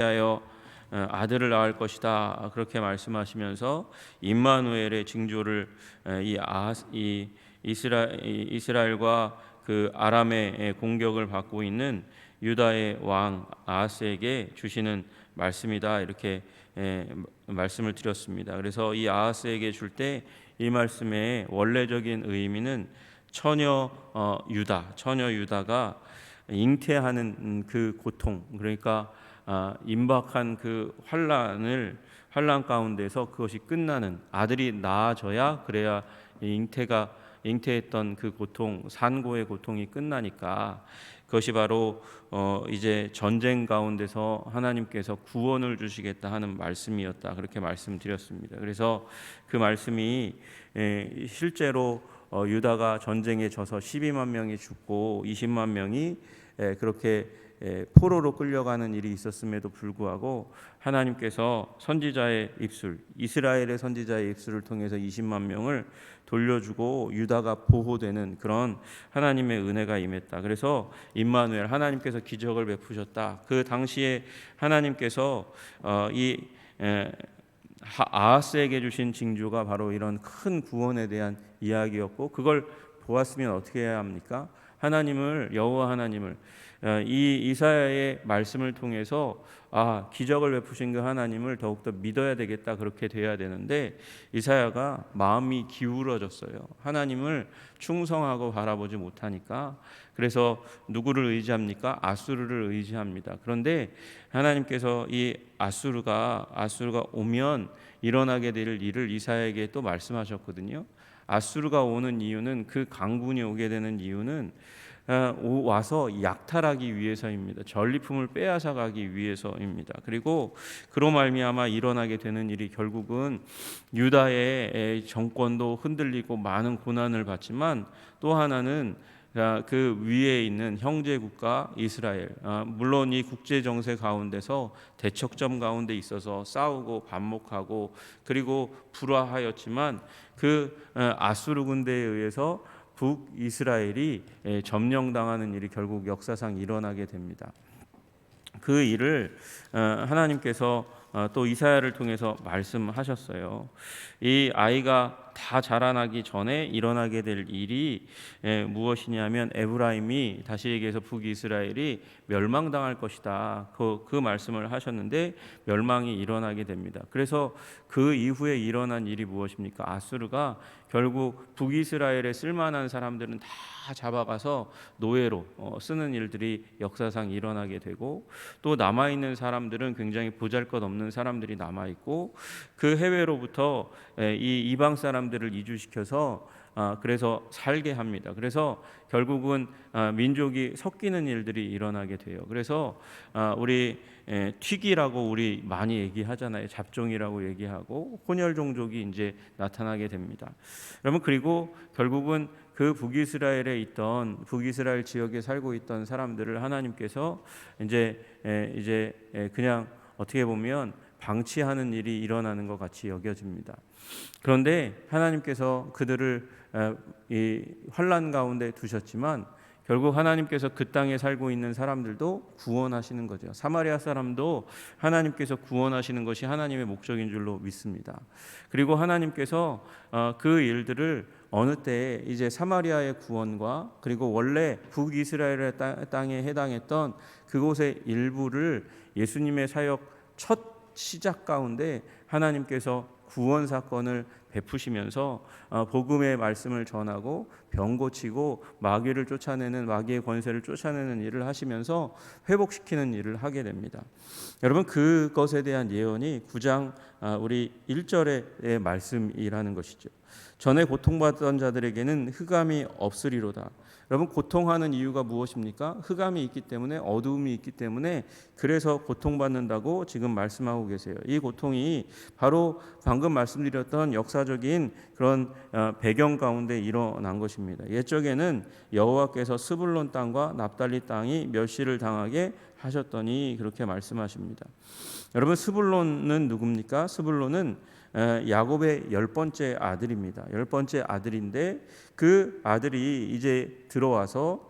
하여 아들을 낳을 것이다 그렇게 말씀하시면서 임마누엘의 징조를 이 이스라엘과 그 아람의 공격을 받고 있는 유다의 왕 아하스에게 주시는 말씀이다 이렇게 말씀을 드렸습니다. 그래서 이 아하스에게 줄 때 이 말씀의 원래적인 의미는 처녀 유다가 잉태하는 그 고통, 그러니까 임박한 그 환란 가운데서 그것이 끝나는, 아들이 낳아져야 그래야 잉태했던 그 고통, 산고의 고통이 끝나니까 그것이 바로 이제 전쟁 가운데서 하나님께서 구원을 주시겠다 하는 말씀이었다 그렇게 말씀드렸습니다. 그래서 그 말씀이 실제로 유다가 전쟁에 져서 12만 명이 죽고 20만 명이 그렇게 포로로 끌려가는 일이 있었음에도 불구하고 하나님께서 선지자의 입술, 이스라엘의 선지자의 입술을 통해서 20만 명을 돌려주고 유다가 보호되는 그런 하나님의 은혜가 임했다. 그래서 임마누엘, 하나님께서 기적을 베푸셨다. 그 당시에 하나님께서 이 아하스에게 주신 징조가 바로 이런 큰 구원에 대한 이야기였고, 그걸 보았으면 어떻게 해야 합니까? 여호와 하나님을 이 이사야의 말씀을 통해서 기적을 베푸신 그 하나님을 더욱더 믿어야 되겠다 그렇게 돼야 되는데, 이사야가 마음이 기울어졌어요. 하나님을 충성하고 바라보지 못하니까. 그래서 누구를 의지합니까? 아수르를 의지합니다. 그런데 하나님께서 이 아수르가 오면 일어나게 될 일을 이사야에게 또 말씀하셨거든요. 아수르가 오는 이유는, 그 강군이 오게 되는 이유는 와서 약탈하기 위해서입니다. 전리품을 빼앗아 가기 위해서입니다. 그리고 그로 말미암아 일어나게 되는 일이 결국은 유다의 정권도 흔들리고 많은 고난을 받지만, 또 하나는 그 위에 있는 형제 국가 이스라엘, 물론 이 국제 정세 가운데서 대척점 가운데 있어서 싸우고 반목하고 그리고 불화하였지만, 그 아수르 군대에 의해서 북이스라엘이 점령당하는 일이 결국 역사상 일어나게 됩니다. 그 일을 하나님께서 또 이사야를 통해서 말씀하셨어요. 이 아이가 다 자라나기 전에 일어나게 될 일이 무엇이냐면, 에브라임이, 다시 얘기해서 북이스라엘이 멸망당할 것이다. 그 말씀을 하셨는데 멸망이 일어나게 됩니다. 그래서 그 이후에 일어난 일이 무엇입니까? 아수르가 결국 북이스라엘에 쓸만한 사람들은 다 잡아가서 노예로 쓰는 일들이 역사상 일어나게 되고, 또 남아있는 사람들은 굉장히 보잘것없는 사람들이 남아있고, 그 해외로부터 이 이방 사람들을 이주시켜서 그래서 살게 합니다. 그래서 결국은 민족이 섞이는 일들이 일어나게 돼요. 그래서 우리 튀기라고 우리 많이 얘기하잖아요. 잡종이라고 얘기하고 혼혈 종족이 이제 나타나게 됩니다. 여러분, 그리고 결국은 그 북이스라엘 지역에 살고 있던 사람들을 하나님께서 이제 그냥 어떻게 보면 방치하는 일이 일어나는 것 같이 여겨집니다. 그런데 하나님께서 그들을 이 환난 가운데 두셨지만, 결국 하나님께서 그 땅에 살고 있는 사람들도 구원하시는 거죠. 사마리아 사람도 하나님께서 구원하시는 것이 하나님의 목적인 줄로 믿습니다. 그리고 하나님께서 그 일들을 어느 때에 이제 사마리아의 구원과, 그리고 원래 북이스라엘의 땅에 해당했던 그곳의 일부를 예수님의 사역 첫 시작 가운데 하나님께서 구원 사건을 베푸시면서 복음의 말씀을 전하고 병 고치고 마귀의 권세를 쫓아내는 일을 하시면서 회복시키는 일을 하게 됩니다. 여러분, 그것에 대한 예언이 9장 우리 1절의 말씀이라는 것이죠. 전에 고통받던 자들에게는 흑암이 없으리로다. 여러분, 고통하는 이유가 무엇입니까? 흑암이 있기 때문에, 어두움이 있기 때문에, 그래서 고통받는다고 지금 말씀하고 계세요. 이 고통이 바로 방금 말씀드렸던 역사적인 그런 배경 가운데 일어난 것입니다. 옛적에는 여호와께서 스불론 땅과 납달리 땅이 멸시를 당하게 하셨더니 그렇게 말씀하십니다. 여러분, 스불론은 누굽니까? 스불론은 야곱의 10번째 아들입니다. 10번째 아들인데, 그 아들이 이제 들어와서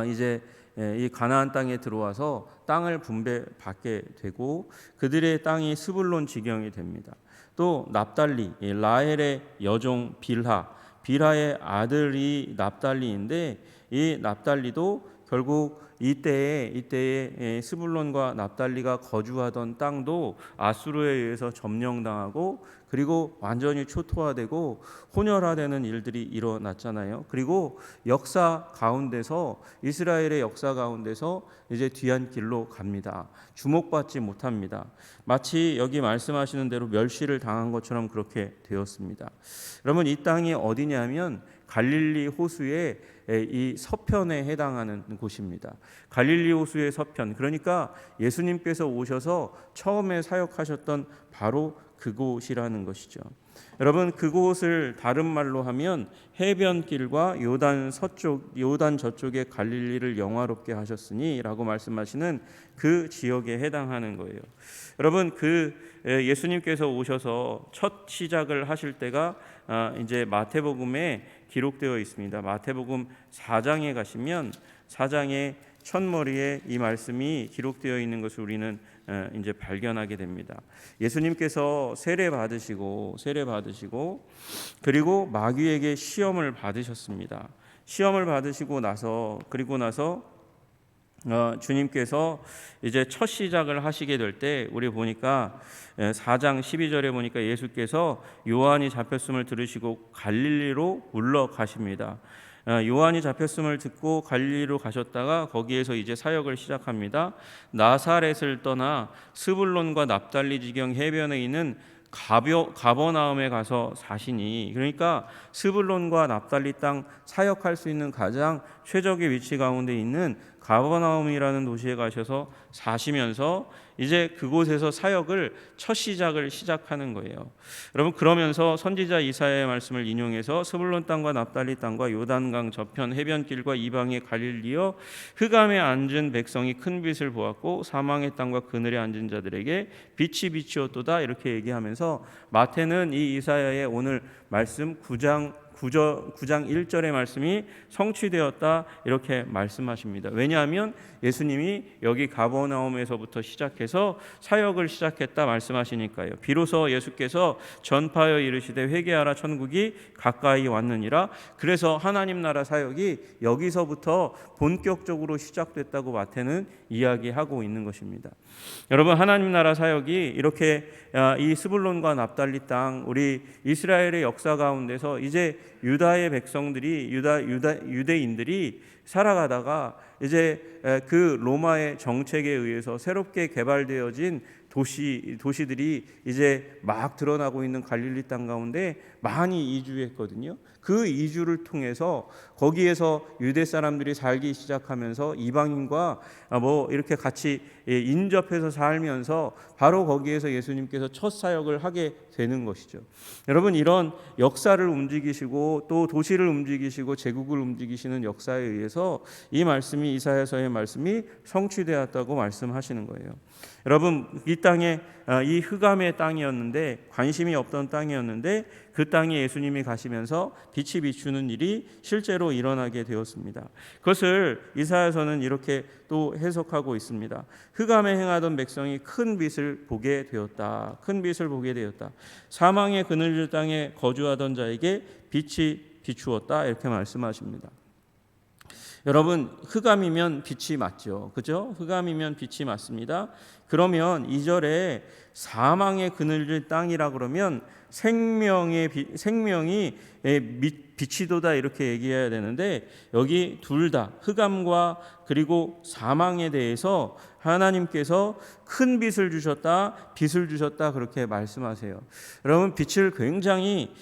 이제 이 가나안 땅에 들어와서 땅을 분배받게 되고 그들의 땅이 스불론 지경이 됩니다. 또 납달리, 라헬의 여종 빌하의 아들이 납달리인데 이 납달리도 결국 이때에 스불론과 납달리가 거주하던 땅도 아수르에 의해서 점령당하고 그리고 완전히 초토화되고 혼혈화되는 일들이 일어났잖아요. 그리고 역사 가운데서 이스라엘의 역사 가운데서 이제 뒤안길로 갑니다. 주목받지 못합니다. 마치 여기 말씀하시는 대로 멸시를 당한 것처럼 그렇게 되었습니다. 여러분 이 땅이 어디냐면 갈릴리 호수의 이 서편에 해당하는 곳입니다. 갈릴리 호수의 서편, 그러니까 예수님께서 오셔서 처음에 사역하셨던 바로 그곳이라는 것이죠. 여러분 그곳을 다른 말로 하면 해변길과 요단 저쪽의 갈릴리를 영화롭게 하셨으니라고 말씀하시는 그 지역에 해당하는 거예요. 여러분 예수님께서 오셔서 첫 시작을 하실 때가 이제 마태복음에 기록되어 있습니다. 마태복음 4장에 가시면 4장의 첫머리에 이 말씀이 기록되어 있는 것을 우리는 이제 발견하게 됩니다. 예수님께서 세례 받으시고 그리고 마귀에게 시험을 받으셨습니다. 시험을 받으시고 나서 주님께서 이제 첫 시작을 하시게 될 때 우리 보니까 4장 12절에 보니까 예수께서 요한이 잡혔음을 들으시고 갈릴리로 물러가십니다. 요한이 잡혔음을 듣고 갈릴리로 가셨다가 거기에서 이제 사역을 시작합니다. 나사렛을 떠나 스불론과 납달리 지경 해변에 있는 가버나움에 가서 사시니, 그러니까 스불론과 납달리 땅 사역할 수 있는 가장 최적의 위치 가운데 있는 가버나움이라는 도시에 가셔서 사시면서 이제 그곳에서 사역을 첫 시작을 시작하는 거예요. 여러분 그러면서 선지자 이사야의 말씀을 인용해서 스불론 땅과 납달리 땅과 요단강 저편 해변길과 이방의 갈릴리여 흑암에 앉은 백성이 큰 빛을 보았고 사망의 땅과 그늘에 앉은 자들에게 빛이 비추었도다 이렇게 얘기하면서 마태는 이 이사야의 오늘 말씀 9장 1절의 말씀이 성취되었다 이렇게 말씀하십니다. 왜냐하면 예수님이 여기 가버나움에서부터 시작해서 사역을 시작했다 말씀하시니까요. 비로소 예수께서 전파하여 이르시되 회개하라 천국이 가까이 왔느니라. 그래서 하나님 나라 사역이 여기서부터 본격적으로 시작됐다고 마태는 이야기하고 있는 것입니다. 여러분 하나님 나라 사역이 이렇게 이 스불론과 납달리 땅 우리 이스라엘의 역사 가운데서 이제 유다의 백성들이 유대인들이 살아가다가 이제 그 로마의 정책에 의해서 새롭게 개발되어진 도시들이 이제 막 드러나고 있는 갈릴리 땅 가운데 많이 이주했거든요. 그 이주를 통해서 거기에서 유대 사람들이 살기 시작하면서 이방인과 이렇게 같이 인접해서 살면서 바로 거기에서 예수님께서 첫 사역을 하게 되는 것이죠. 여러분 이런 역사를 움직이시고 또 도시를 움직이시고 제국을 움직이시는 역사에 의해서 이 말씀이 이사야서의 말씀이 성취되었다고 말씀하시는 거예요. 여러분 이 땅에 이 흑암의 땅이었는데 관심이 없던 땅이었는데 그 땅에 예수님이 가시면서 빛이 비추는 일이 실제로 일어나게 되었습니다. 그것을 이사야서는 이렇게 또 해석하고 있습니다. 흑암에 행하던 백성이 큰 빛을 보게 되었다. 큰 빛을 보게 되었다. 사망의 그늘질 땅에 거주하던 자에게 빛이 비추었다. 이렇게 말씀하십니다. 여러분 흑암이면 빛이 맞죠. 그죠? 흑암이면 빛이 맞습니다. 그러면 2절에 사망의 그늘질 땅이라 그러면 생명이 빛이도다 이렇게 얘기해야 되는데 여기 둘 다 흑암과 그리고 사망에 대해서 하나님께서 큰 빛을 주셨다, 빛을 주셨다 그렇게 말씀하세요. 여러분 빛을 굉장히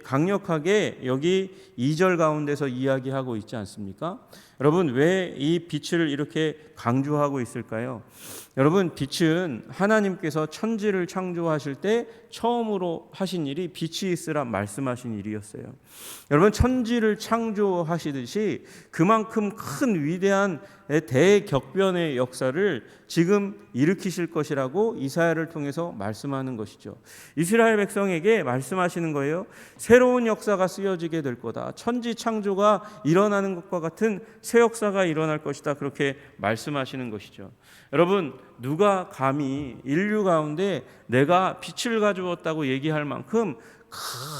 강력하게 여기 2절 가운데서 이야기하고 있지 않습니까? 여러분 왜 이 빛을 이렇게 강조하고 있을까요? 여러분 빛은 하나님께서 천지를 창조하실 때 처음으로 하신 일이 빛이 있으라 말씀하신 일이었어요. 여러분 천지를 창조하시듯이 그만큼 큰 위대한 대격변의 역사를 지금 일으키실 것이라고 이사야를 통해서 말씀하는 것이죠. 이스라엘 백성에게 말씀하시는 거예요. 새로운 역사가 쓰여지게 될 거다. 천지 창조가 일어나는 것과 같은 새 역사가 일어날 것이다. 그렇게 말씀하시는 것이죠. 여러분, 누가 감히 인류 가운데 내가 빛을 가져왔다고 얘기할 만큼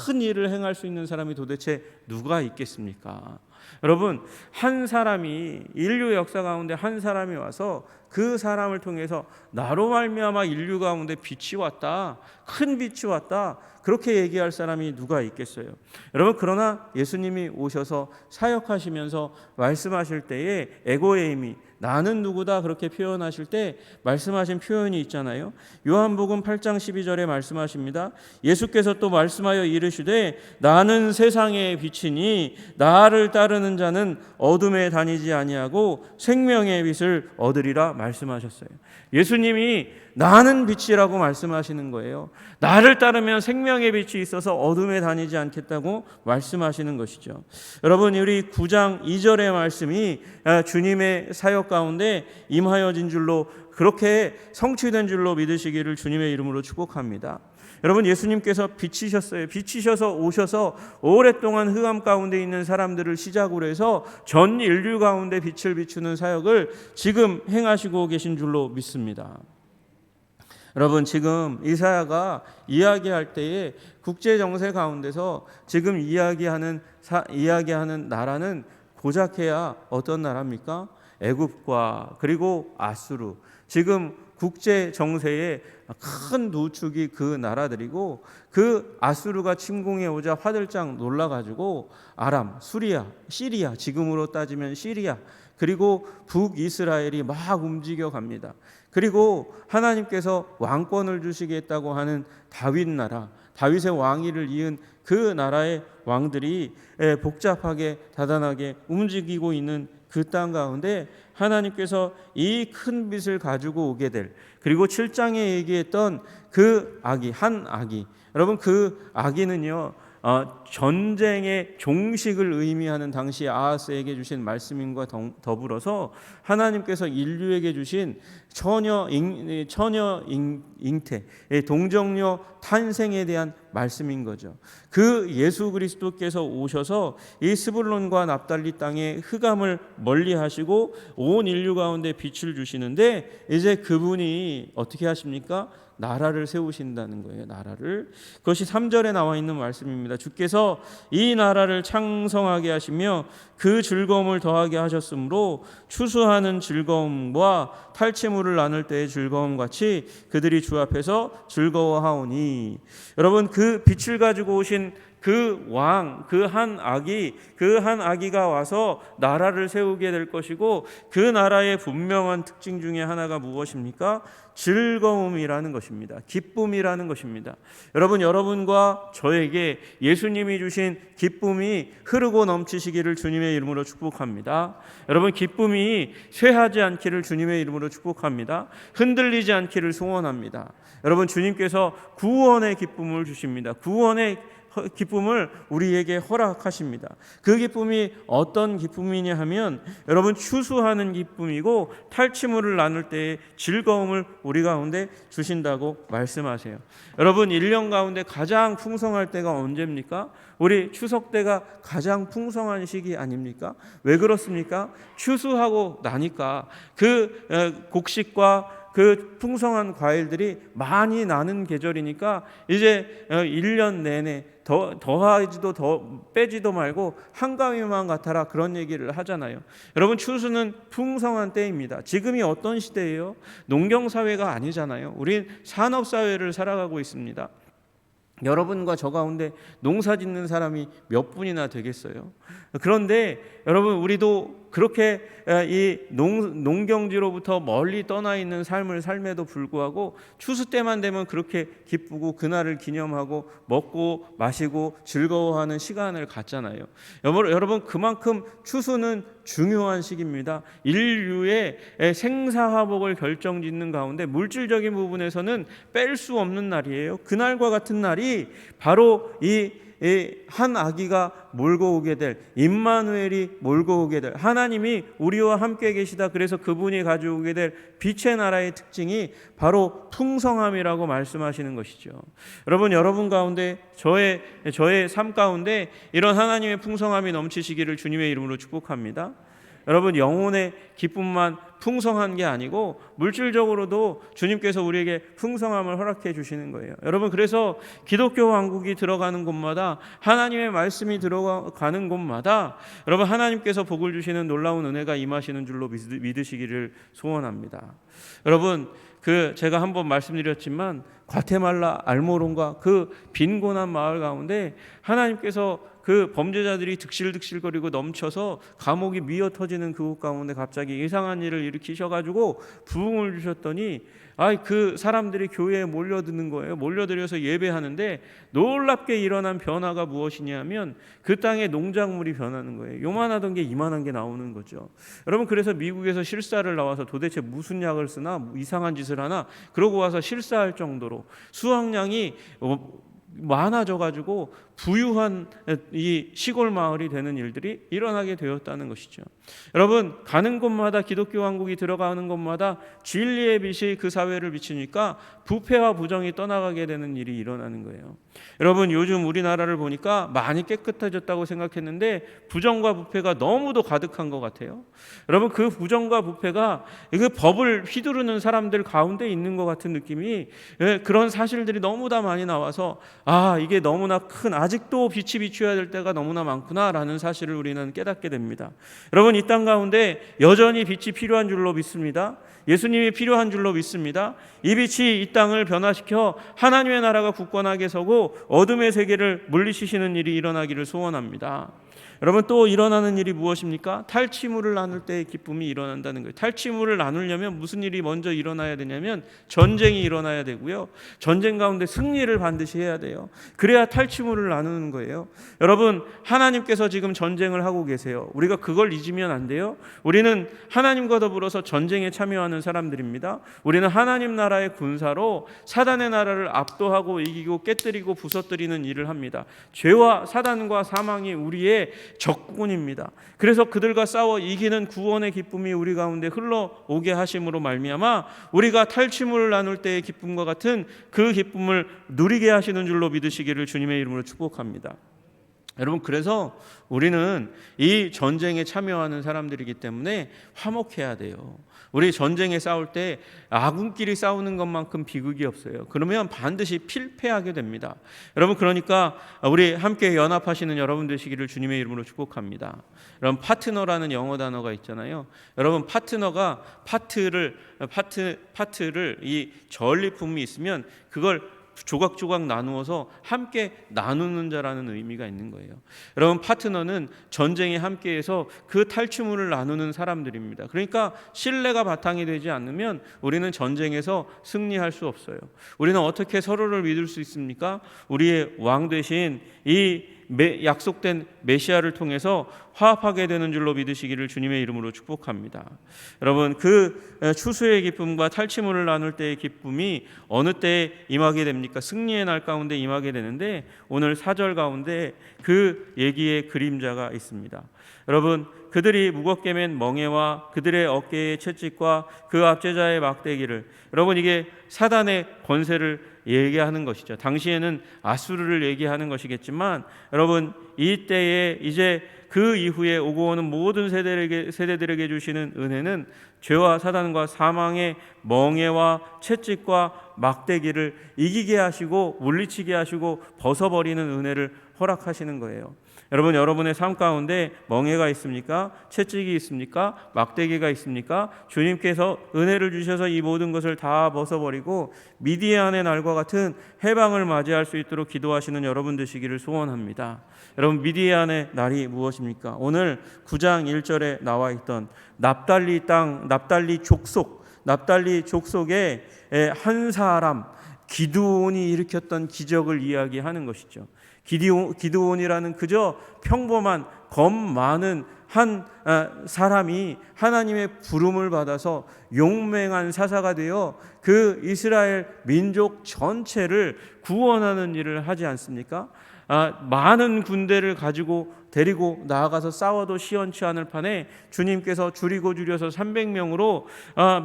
큰 일을 행할 수 있는 사람이 도대체 누가 있겠습니까? 여러분, 한 사람이, 인류 역사 가운데 한 사람이 와서 그 사람을 통해서 나로 말미암아 인류 가운데 빛이 왔다, 큰 빛이 왔다, 그렇게 얘기할 사람이 누가 있겠어요? 여러분, 그러나 예수님이 오셔서 사역하시면서 말씀하실 때에 에고의 힘이 나는 누구다 그렇게 표현하실 때 말씀하신 표현이 있잖아요. 요한복음 8장 12절에 말씀하십니다. 예수께서 또 말씀하여 이르시되 나는 세상의 빛이니 나를 따르는 자는 어둠에 다니지 아니하고 생명의 빛을 얻으리라 말씀하셨어요. 예수님이 나는 빛이라고 말씀하시는 거예요. 나를 따르면 생명의 빛이 있어서 어둠에 다니지 않겠다고 말씀하시는 것이죠. 여러분, 우리 9장 2절의 말씀이 주님의 사역 가운데 임하여진 줄로, 그렇게 성취된 줄로 믿으시기를 주님의 이름으로 축복합니다. 여러분, 예수님께서 빛이셨어요. 빛이셔서 오셔서 오랫동안 흑암 가운데 있는 사람들을 시작으로 해서 전 인류 가운데 빛을 비추는 사역을 지금 행하시고 계신 줄로 믿습니다. 여러분, 지금 이사야가 이야기할 때에 국제 정세 가운데서 지금 이야기하는 나라는 고작해야 어떤 나라입니까? 애굽과 그리고 아수르, 지금 국제 정세의 큰 노축이 그 나라들이고, 그 아수르가 침공해 오자 화들짝 놀라가지고 아람, 시리아, 지금으로 따지면 시리아, 그리고 북이스라엘이 막 움직여 갑니다. 그리고 하나님께서 왕권을 주시겠다고 하는 다윗 나라, 다윗의 왕위를 이은 그 나라의 왕들이 복잡하게 다단하게 움직이고 있는 그 땅 가운데 하나님께서 이 큰 빛을 가지고 오게 될, 그리고 7장에 얘기했던 그 아기, 한 아기, 여러분, 그 아기는요 전쟁의 종식을 의미하는 당시 아하스에게 주신 말씀인과 더불어서 하나님께서 인류에게 주신 처녀 잉태, 동정녀 탄생에 대한 말씀인 거죠. 그 예수 그리스도께서 오셔서 이 스불론과 납달리 땅의 흑암을 멀리하시고 온 인류 가운데 빛을 주시는데, 이제 그분이 어떻게 하십니까? 나라를 세우신다는 거예요. 나라를. 그것이 3절에 나와 있는 말씀입니다. 주께서 이 나라를 창성하게 하시며 그 즐거움을 더하게 하셨으므로 추수하는 즐거움과 탈취물을 나눌 때의 즐거움 같이 그들이 주 앞에서 즐거워하오니. 여러분, 그 빛을 가지고 오신 그 왕, 그 한 아기가 와서 나라를 세우게 될 것이고, 그 나라의 분명한 특징 중에 하나가 무엇입니까? 즐거움이라는 것입니다. 기쁨이라는 것입니다. 여러분, 여러분과 저에게 예수님이 주신 기쁨이 흐르고 넘치시기를 주님의 이름으로 축복합니다. 여러분, 기쁨이 쇠하지 않기를 주님의 이름으로 축복합니다. 흔들리지 않기를 소원합니다. 여러분, 주님께서 구원의 기쁨을 주십니다. 구원의 기쁨을 우리에게 허락하십니다. 그 기쁨이 어떤 기쁨이냐 하면, 여러분, 추수하는 기쁨이고 탈취물을 나눌 때의 즐거움을 우리 가운데 주신다고 말씀하세요. 여러분, 1년 가운데 가장 풍성할 때가 언제입니까? 우리 추석 때가 가장 풍성한 시기 아닙니까? 왜 그렇습니까? 추수하고 나니까 그 곡식과 그 풍성한 과일들이 많이 나는 계절이니까 이제 1년 내내 더하지도 더 빼지도 말고 한가위만 같아라, 그런 얘기를 하잖아요. 여러분, 추수는 풍성한 때입니다. 지금이 어떤 시대예요? 농경사회가 아니잖아요. 우린 산업사회를 살아가고 있습니다. 여러분과 저 가운데 농사 짓는 사람이 몇 분이나 되겠어요? 그런데 여러분, 우리도 그렇게 이 농경지로부터 멀리 떠나 있는 삶을 삶에도 불구하고 추수 때만 되면 그렇게 기쁘고 그날을 기념하고 먹고 마시고 즐거워하는 시간을 갖잖아요. 여러분, 그만큼 추수는 중요한 시기입니다. 인류의 생사화복을 결정짓는 가운데 물질적인 부분에서는 뺄 수 없는 날이에요. 그날과 같은 날이 바로 이 한 아기가 몰고 오게 될 임마누엘이 몰고 오게 될 하나님이 우리와 함께 계시다. 그래서 그분이 가져오게 될 빛의 나라의 특징이 바로 풍성함이라고 말씀하시는 것이죠. 여러분 가운데 저의 삶 가운데 이런 하나님의 풍성함이 넘치시기를 주님의 이름으로 축복합니다. 여러분, 영혼의 기쁨만 풍성한 게 아니고 물질적으로도 주님께서 우리에게 풍성함을 허락해 주시는 거예요. 여러분, 그래서 기독교 왕국이 들어가는 곳마다, 하나님의 말씀이 들어가는 곳마다 여러분 하나님께서 복을 주시는 놀라운 은혜가 임하시는 줄로 믿으시기를 소원합니다. 여러분, 제가 한번 말씀드렸지만 과테말라 알모론과 그 빈곤한 마을 가운데 하나님께서 그 범죄자들이 득실득실거리고 넘쳐서 감옥이 미어 터지는 그곳 가운데 갑자기 이상한 일을 일으키셔가지고 부흥을 주셨더니 그 사람들이 교회에 몰려드는 거예요. 몰려들여서 예배하는데 놀랍게 일어난 변화가 무엇이냐면 그 땅의 농작물이 변하는 거예요. 요만하던 게 이만한 게 나오는 거죠. 여러분, 그래서 미국에서 실사를 나와서 도대체 무슨 약을 쓰나 이상한 짓을 하나 그러고 와서 실사할 정도로 수확량이 많아져가지고 부유한 이 시골 마을이 되는 일들이 일어나게 되었다는 것이죠. 여러분, 가는 곳마다 기독교 왕국이 들어가는 곳마다 진리의 빛이 그 사회를 비치니까 부패와 부정이 떠나가게 되는 일이 일어나는 거예요. 여러분, 요즘 우리나라를 보니까 많이 깨끗해졌다고 생각했는데 부정과 부패가 너무도 가득한 것 같아요. 여러분, 그 부정과 부패가 그 법을 휘두르는 사람들 가운데 있는 것 같은 느낌이, 그런 사실들이 너무 다 많이 나와서 이게 너무나 큰, 아직도 빛이 비춰야 될 때가 너무나 많구나라는 사실을 우리는 깨닫게 됩니다. 여러분, 이 땅 가운데 여전히 빛이 필요한 줄로 믿습니다. 예수님이 필요한 줄로 믿습니다. 이 빛이 이 땅을 변화시켜 하나님의 나라가 굳건하게 서고 어둠의 세계를 물리치시는 일이 일어나기를 소원합니다. 여러분, 또 일어나는 일이 무엇입니까? 탈취물을 나눌 때의 기쁨이 일어난다는 거예요. 탈취물을 나누려면 무슨 일이 먼저 일어나야 되냐면 전쟁이 일어나야 되고요. 전쟁 가운데 승리를 반드시 해야 돼요. 그래야 탈취물을 나누는 거예요. 여러분, 하나님께서 지금 전쟁을 하고 계세요. 우리가 그걸 잊으면 안 돼요. 우리는 하나님과 더불어서 전쟁에 참여하는 사람들입니다. 우리는 하나님 나라의 군사로 사단의 나라를 압도하고 이기고 깨뜨리고 부서뜨리는 일을 합니다. 죄와 사단과 사망이 우리의 적군입니다. 그래서 그들과 싸워 이기는 구원의 기쁨이 우리 가운데 흘러오게 하심으로 말미암아 우리가 탈취물을 나눌 때의 기쁨과 같은 그 기쁨을 누리게 하시는 줄로 믿으시기를 주님의 이름으로 축복합니다. 여러분, 그래서 우리는 이 전쟁에 참여하는 사람들이기 때문에 화목해야 돼요. 우리 전쟁에 싸울 때 아군끼리 싸우는 것만큼 비극이 없어요. 그러면 반드시 필패하게 됩니다. 여러분, 그러니까 우리 함께 연합하시는 여러분 되시기를 주님의 이름으로 축복합니다. 여러분, 파트너라는 영어 단어가 있잖아요. 여러분, 파트너가 파트를 이 전리품이 있으면 그걸 조각조각 나누어서 함께 나누는 자라는 의미가 있는 거예요. 여러분, 파트너는 전쟁에 함께해서 그 탈취물을 나누는 사람들입니다. 그러니까 신뢰가 바탕이 되지 않으면 우리는 전쟁에서 승리할 수 없어요. 우리는 어떻게 서로를 믿을 수 있습니까? 우리의 왕 되신 이 약속된 메시아를 통해서 화합하게 되는 줄로 믿으시기를 주님의 이름으로 축복합니다. 여러분, 그 추수의 기쁨과 탈취물을 나눌 때의 기쁨이 어느 때에 임하게 됩니까? 승리의 날 가운데 임하게 되는데 오늘 4절 가운데 그 얘기의 그림자가 있습니다. 여러분, 그들이 무겁게 맨 멍에와 그들의 어깨의 채찍과 그 압제자의 막대기를, 여러분, 이게 사단의 권세를 얘기하는 것이죠. 당시에는 아수르를 얘기하는 것이겠지만 여러분, 이 때에 이제 그 이후에 오고 오는 모든 세대들에게 주시는 은혜는 죄와 사단과 사망의 멍에와 채찍과 막대기를 이기게 하시고 물리치게 하시고 벗어버리는 은혜를 허락하시는 거예요. 여러분, 여러분의 삶 가운데 멍에가 있습니까? 채찍이 있습니까? 막대기가 있습니까? 주님께서 은혜를 주셔서 이 모든 것을 다 벗어버리고 미디안의 날과 같은 해방을 맞이할 수 있도록 기도하시는 여러분 되시기를 소원합니다. 여러분, 미디안의 날이 무엇입니까? 오늘 9장 1절에 나와 있던 납달리 땅, 납달리 족속의 한 사람 기드온이 일으켰던 기적을 이야기하는 것이죠. 기드온이라는 그저 평범한 겁 많은 한 사람이 하나님의 부름을 받아서 용맹한 사사가 되어 그 이스라엘 민족 전체를 구원하는 일을 하지 않습니까? 많은 군대를 가지고 데리고 나아가서 싸워도 시원치 않을 판에 주님께서 줄이고 줄여서 300명으로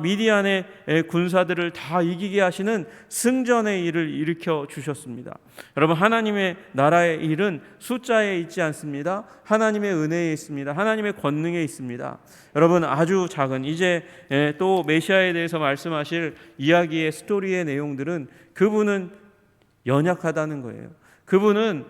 미디안의 군사들을 다 이기게 하시는 승전의 일을 일으켜 주셨습니다. 여러분, 하나님의 나라의 일은 숫자에 있지 않습니다. 하나님의 은혜에 있습니다. 하나님의 권능에 있습니다. 여러분, 아주 작은 이제 또 메시아에 대해서 말씀하실 이야기의 스토리의 내용들은 그분은 연약하다는 거예요. 그분은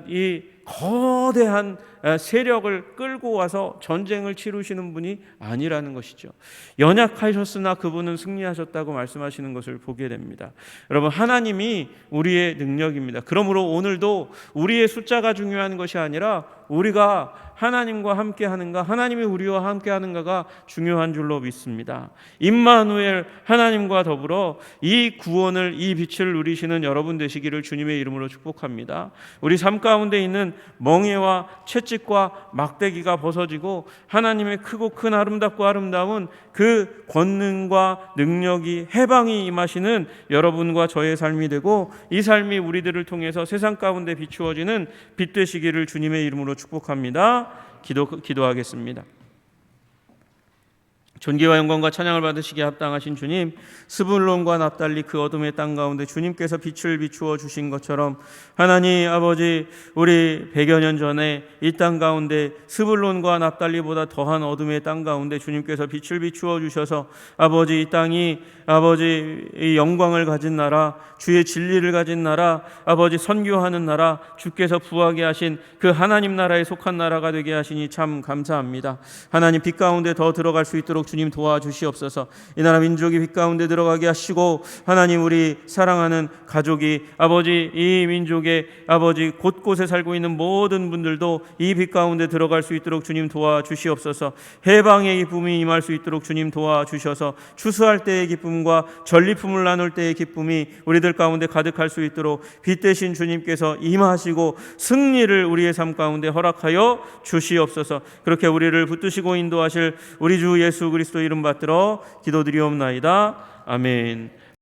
이 거대한 세력을 끌고 와서 전쟁을 치르시는 분이 아니라는 것이죠. 연약하셨으나 그분은 승리하셨다고 말씀하시는 것을 보게 됩니다. 여러분, 하나님이 우리의 능력입니다. 그러므로 오늘도 우리의 숫자가 중요한 것이 아니라 우리가 하나님과 함께 하는가, 하나님이 우리와 함께 하는가가 중요한 줄로 믿습니다. 임마누엘, 하나님과 더불어 이 구원을, 이 빛을 누리시는 여러분 되시기를 주님의 이름으로 축복합니다. 우리 삶 가운데 있는 멍에와 채찍과 막대기가 벗어지고 하나님의 크고 큰 아름답고 아름다운 그 권능과 능력이, 해방이 임하시는 여러분과 저의 삶이 되고, 이 삶이 우리들을 통해서 세상 가운데 비추어지는 빛 되시기를 주님의 이름으로 축복합니다. 기도하겠습니다. 존귀와 영광과 찬양을 받으시기에 합당하신 주님, 스불론과 납달리 그 어둠의 땅 가운데 주님께서 빛을 비추어 주신 것처럼 하나님 아버지, 우리 100여 년 전에 이 땅 가운데 스불론과 납달리보다 더한 어둠의 땅 가운데 주님께서 빛을 비추어 주셔서 아버지, 이 땅이 아버지 이 영광을 가진 나라, 주의 진리를 가진 나라, 아버지 선교하는 나라, 주께서 부하게 하신 그 하나님 나라에 속한 나라가 되게 하시니 참 감사합니다. 하나님, 빛 가운데 더 들어갈 수 있도록 주님 도와주시옵소서. 이 나라 민족이 빛 가운데 들어가게 하시고, 하나님, 우리 사랑하는 가족이 아버지 이 민족의 아버지 곳곳에 살고 있는 모든 분들도 이 빛 가운데 들어갈 수 있도록 주님 도와주시옵소서. 해방의 기쁨이 임할 수 있도록 주님 도와주셔서 추수할 때의 기쁨과 전리품을 나눌 때의 기쁨이 우리들 가운데 가득할 수 있도록 빛 되신 주님께서 임하시고 승리를 우리의 삶 가운데 허락하여 주시옵소서. 그렇게 우리를 붙드시고 인도하실 우리 주 예수 그리스도 이름 받들어 기도드리옵나이다. 아멘.